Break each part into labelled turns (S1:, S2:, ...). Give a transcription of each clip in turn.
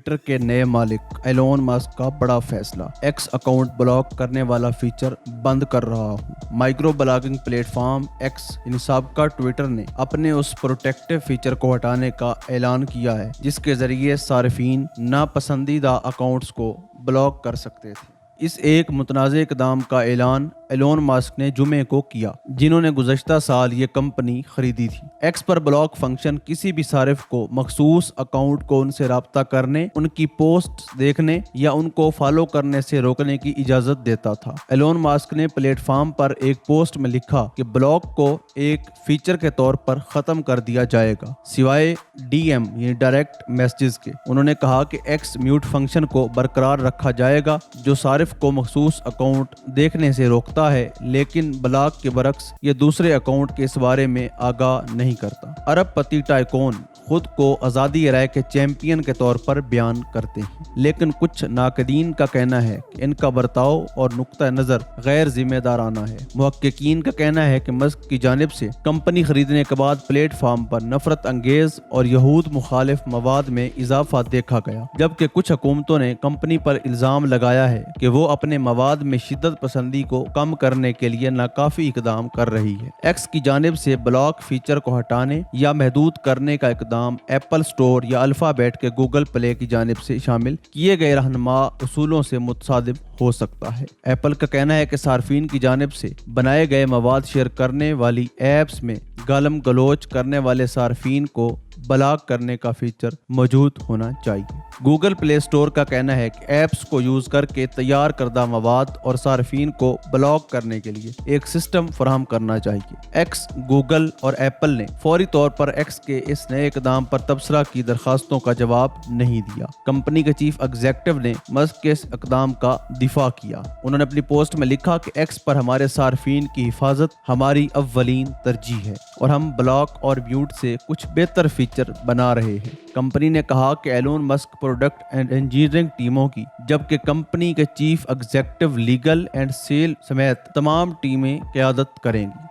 S1: Twitter के नए मालिक एलोन मस्क का बड़ा फैसला, एक्स अकाउंट ब्लॉक करने वाला फीचर बंद कर रहा हूं। माइक्रो ब्लॉगिंग प्लेटफॉर्म एक्स यानी साबका ट्विटर ने अपने उस प्रोटेक्टिव फीचर को हटाने का ऐलान किया है जिसके जरिए सार्फिन नापसंदीदा अकाउंट्स को ब्लॉक कर सकते थे। इस एक मुतनाज़ इक़दाम का ऐलान एलोन मस्क ने जुमे को किया, जिन्होंने गुज़श्ता साल ये कंपनी खरीदी थी। एक्स पर ब्लॉक फंक्शन किसी भी सारिफ को मखसूस अकाउंट को उनसे राब्ता करने, उनकी पोस्ट देखने या उनको फॉलो करने से रोकने की इजाज़त देता था। एलोन मस्क ने प्लेटफॉर्म पर एक पोस्ट में लिखा कि ब्लॉक को एक फीचर के तौर पर ख़त्म कर दिया जाएगा सिवाय DM यानी डायरेक्ट मैसेजेस के। उन्होंने कहा कि एक्स म्यूट फंक्शन को बरकरार रखा जाएगा जो सारिफ को मखसूस अकाउंट देखने से रोकता है, लेकिन ब्लॉक के बरक्स ये दूसरे अकाउंट के इस बारे में आगाह नहीं करता। अरब पति टाइकून खुद को आज़ादी राय के चैंपियन के तौर पर बयान करते हैं, लेकिन कुछ नाकदीन का कहना है कि इनका बर्ताव और नुक्ता नज़र गैर जिम्मेदाराना है। मुहक्किकीन का कहना है कि मस्क की जानिब से कंपनी खरीदने के बाद प्लेटफॉर्म पर नफरत अंगेज और यहूद मुखालिफ मवाद में इजाफा देखा गया, जबकि कुछ हुकूमतों ने कंपनी पर इल्ज़ाम लगाया है कि वो अपने मवाद में शिद्दत पसंदी को कम करने के लिए नाकाफी इकदाम कर रही है। एक्स की जानिब से ब्लॉक फीचर को हटाने या महदूद करने का इकदाम एप्पल स्टोर या अल्फाबेट के गूगल प्ले की जानिब से शामिल किए गए रहनुमा उसूलों से मुतसादिम हो सकता है। एप्पल का कहना है कि सार्फिन की जानिब से बनाए गए मवाद शेयर करने वाली ऐप्स में गालम गलोच करने वाले सार्फिन को ब्लॉक करने का फीचर मौजूद होना चाहिए। गूगल प्ले स्टोर का कहना है कि ऐप्स को यूज करके तैयार करदा मवाद और सार्फिन को ब्लॉक करने के लिए एक सिस्टम फराहम करना चाहिए। एक्स, गूगल और एप्पल ने फौरी तौर पर एक्स के इस नए इक़दाम पर तबसरा की दरखास्तों का जवाब नहीं दिया। कंपनी के चीफ एग्जीक्यूटिव ने मस्क के इस इक़दाम का दिफा किया। उन्होंने अपनी पोस्ट में लिखा कि एक्स पर हमारे सार्फिन की हिफाजत हमारी अव्वलीन तरजीह है और हम ब्लॉक और म्यूट से कुछ बेहतर फीचर बना रहे हैं। कंपनी ने कहा कि Elon Musk product and engineering टीमों की, जबकि कंपनी के chief executive, legal and sale समेत तमाम टीमें क़यादत करेंगी।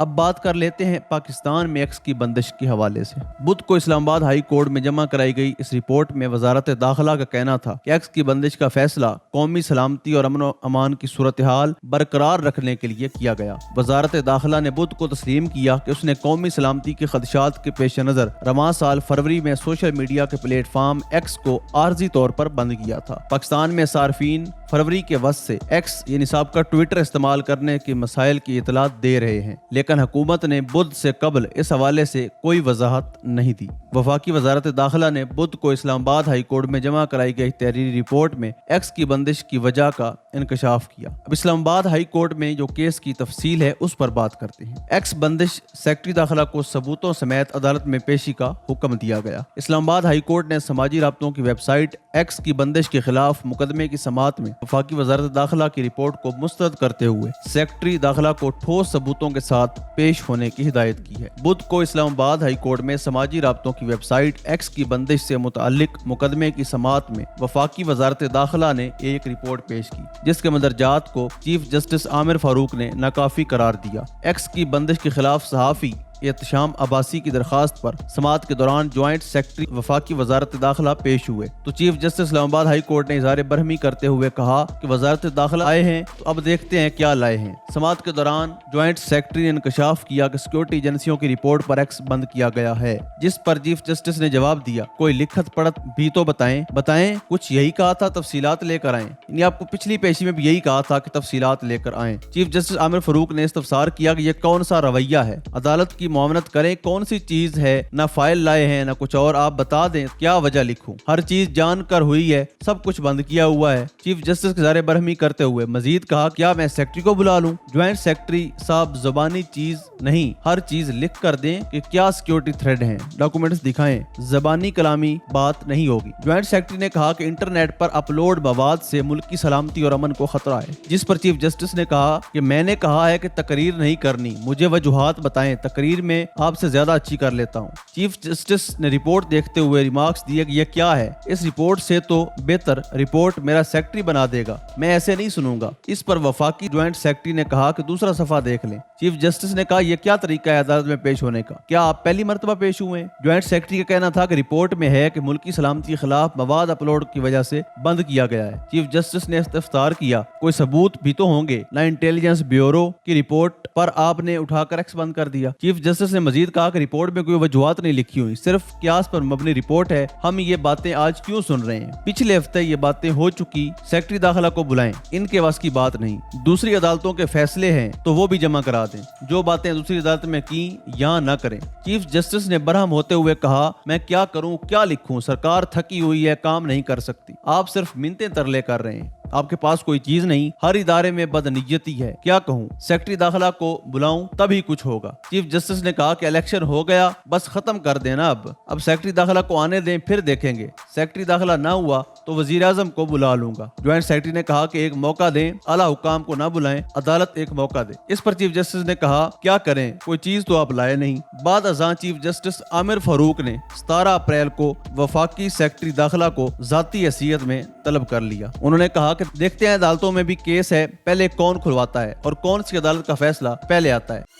S1: अब बात कर लेते हैं पाकिस्तान में एक्स की बंदिश के हवाले से। बुध को इस्लामाबाद हाई कोर्ट में जमा कराई गई इस रिपोर्ट में वजारत दाखिला का कहना था कि एक्स की बंदिश का फैसला कौमी सलामती और अमन अमान की सूरत हाल बरकरार रखने के लिए किया गया। वजारत दाखिला ने बुध को तस्लीम किया कि उसने कौमी सलामती के खदशात के पेश नज़र रवां साल फरवरी में सोशल मीडिया के प्लेटफॉर्म एक्स को आर्जी तौर पर बंद किया था। पाकिस्तान में सार्फिन फरवरी के वक्त से एक्स यानी साबका ट्विटर इस्तेमाल करने के मसाइल की इतला दे रहे हैं, लेकिन हुकूमत ने बुध से कबल इस हवाले से कोई वजाहत नहीं दी। वफाकी वजारत दाखिला ने बुध को इस्लामाबाद हाई कोर्ट में जमा कराई गई तहरीरी रिपोर्ट में एक्स की बंदिश की वजह का इंकशाफ किया। अब इस्लामाबाद हाई कोर्ट में जो केस की तफसील है उस पर बात करते हैं। एक्स बंदिश सेक्रेटरी दाखिला को सबूतों समेत अदालत में पेशी का हुक्म दिया गया। इस्लामाबाद हाई कोर्ट ने समाजी राब्तों की वेबसाइट एक्स की बंदिश के खिलाफ मुकदमे की समाअत में वफाकी वजारत दाखिला की रिपोर्ट को मुस्तरद करते हुए सेक्रेटरी दाखिला को ठोस सबूतों के साथ पेश होने की हिदायत की है। बुध को इस्लामाबाद हाई कोर्ट में समाजी राब्तों की वेबसाइट एक्स की बंदिश से मुताल्लिक मुकदमे की समाअत में वफाकी वजारत दाखिला ने एक रिपोर्ट पेश की, जिसके मदरजात को चीफ जस्टिस आमिर फारूक ने नाकाफी करार दिया। एक्स की बंदिश के खिलाफ सहाफ़ी एहतशाम अब्बासी की दरखास्त पर समाअत के दौरान ज्वाइंट सेक्रेटरी वफाकी वजारत दाखिला पेश हुए तो chief justice Islamabad high court ने इज़हार बरहमी करते हुए कहा कि वजारत दाखिला आए हैं तो अब देखते हैं क्या लाए हैं। समाअत के दौरान ज्वाइंट सेक्रेटरी ने इंकशाफ किया कि सिक्योरिटी एजेंसियों की रिपोर्ट पर एक्स बंद किया गया है, जिस पर चीफ जस्टिस ने जवाब दिया, कोई लिखत पढ़त भी तो बताएं कुछ यही कहा था, तफसीलात लेकर आएं। यानी आपको पिछली पेशी में भी यही कहा था कि तफसीलात लेकर आएं। चीफ जस्टिस आमिर फारूक ने इस्तफसार किया कि यह कौन सा रवैया है, अदालत की मुआवनत करें, कौन सी चीज है, ना फाइल लाए हैं ना कुछ और, आप बता दें क्या वजह लिखूं, हर चीज जानकर हुई है, सब कुछ बंद किया हुआ है। चीफ जस्टिस की ज़ारे बरहमी करते हुए मजीद कहा, क्या मैं सेक्रेटरी को बुला लूं? ज्वाइंट सेक्रेटरी साहब ज़बानी चीज नहीं, हर चीज लिख कर दें कि क्या सिक्योरिटी थ्रेड हैं, डॉक्यूमेंट्स दिखाएं, ज़बानी कलामी बात नहीं होगी। ज्वाइंट सेक्रेटरी ने कहा कि इंटरनेट पर अपलोड मवाद से मुल्क की सलामती और अमन को खतरा है, जिस पर चीफ जस्टिस ने कहा कि मैंने कहा है कि तकरीर नहीं करनी, मुझे वजूहात बताएं, तकरीर میں آپ سے زیادہ اچھی کر لیتا ہوں۔ چیف جسٹس نے رپورٹ دیکھتے ہوئے ریمارکس دیے کہ یہ کیا ہے، اس رپورٹ سے تو بہتر رپورٹ میرا سیکرٹری بنا دے گا، میں ایسے نہیں سنوں گا۔ اس پر وفاقی جوائنٹ سیکرٹری نے کہا کہ دوسرا صفحہ دیکھ لیں۔ چیف جسٹس نے کہا یہ کیا طریقہ ہے عدالت میں پیش ہونے کا، کیا آپ پہلی مرتبہ پیش ہوئے ہیں؟ جوائنٹ سیکرٹری کا کہنا تھا کہ رپورٹ میں ہے کہ ملکی سلامتی کے خلاف مواد اپلوڈ کی وجہ سے بند کیا گیا ہے۔ چیف جسٹس نے استفسار کیا کوئی ثبوت بھی تو ہوں گے، نہ انٹیلیجنس بیورو کی رپورٹ پر آپ نے اٹھا کر ایکس بند کر دیا۔ چیف جسٹس نے مزید کہا کہ رپورٹ میں کوئی وجوہات نہیں لکھی ہوئی، صرف قیاس پر مبنی رپورٹ ہے، ہم یہ باتیں آج کیوں سن رہے ہیں؟ پچھلے ہفتے یہ باتیں ہو چکی، سیکرٹری داخلہ کو بلائیں، ان کے وس کی بات نہیں۔ دوسری عدالتوں کے فیصلے ہیں تو وہ بھی جمع کرا دیں، جو باتیں دوسری عدالت میں کی یا نہ کریں۔ چیف جسٹس نے برہم ہوتے ہوئے کہا میں کیا کروں، کیا لکھوں، سرکار تھکی ہوئی ہے، کام نہیں کر سکتی، آپ صرف منتیں ترلے کر رہے ہیں، آپ کے پاس کوئی چیز نہیں، ہر ادارے میں بدنیتی ہے، کیا کہوں، سیکرٹری داخلہ کو بلاؤں تبھی کچھ ہوگا۔ چیف جسٹس نے کہا کہ الیکشن ہو گیا، بس ختم کر دینا، اب سیکرٹری داخلہ کو آنے دیں، پھر دیکھیں گے، سیکرٹری داخلہ نہ ہوا تو وزیر اعظم کو بلا لوں گا۔ جوائنٹ سیکرٹری نے کہا کہ ایک موقع دیں، اعلیٰ حکام کو نہ بلائیں، عدالت ایک موقع دے۔ اس پر چیف جسٹس نے کہا کیا کریں، کوئی چیز تو آپ لائے نہیں۔ بعد ازاں چیف جسٹس عامر فاروق نے 17 اپریل کو وفاقی سیکرٹری داخلہ کو ذاتی حیثیت میں طلب کر لیا۔ انہوں نے کہا کہ دیکھتے ہیں عدالتوں میں بھی کیس ہے، پہلے کون کھلواتا ہے اور کون سی عدالت کا فیصلہ پہلے آتا ہے۔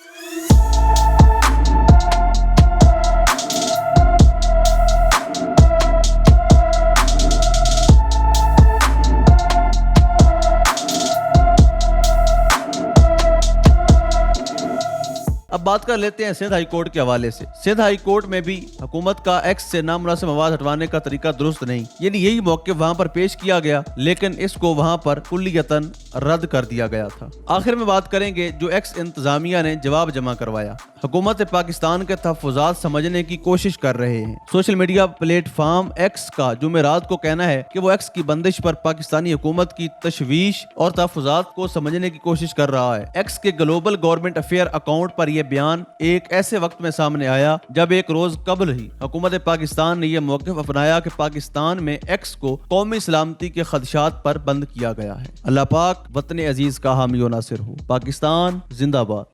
S1: اب بات کر لیتے ہیں سندھ ہائی کورٹ کے حوالے سے۔ سندھ ہائی کورٹ میں بھی حکومت کا ایکس سے نامناسب مواد ہٹوانے کا طریقہ درست نہیں، یعنی یہی موقف وہاں پر پیش کیا گیا لیکن اس کو وہاں پر کلیتاً رد کر دیا گیا تھا۔ آخر میں بات کریں گے جو ایکس انتظامیہ نے جواب جمع کروایا۔ حکومت پاکستان کے تحفظات سمجھنے کی کوشش کر رہے ہیں۔ Social media plate form x کا جمعرات کو کہنا ہے کہ وہ ایکس کی بندش پر پاکستانی حکومت کی تشویش اور تحفظات کو سمجھنے کی کوشش کر رہا ہے۔ ایکس کے گلوبل گورنمنٹ افیئر اکاؤنٹ پر یہ بیان ایک ایسے وقت میں سامنے آیا جب ایک روز قبل ہی حکومت پاکستان نے یہ موقف اپنایا کہ پاکستان میں ایکس کو قومی سلامتی کے خدشات پر بند کیا گیا ہے۔ اللہ پاک وطن عزیز کا حامی و ناصر ہو۔ پاکستان زندہ باد۔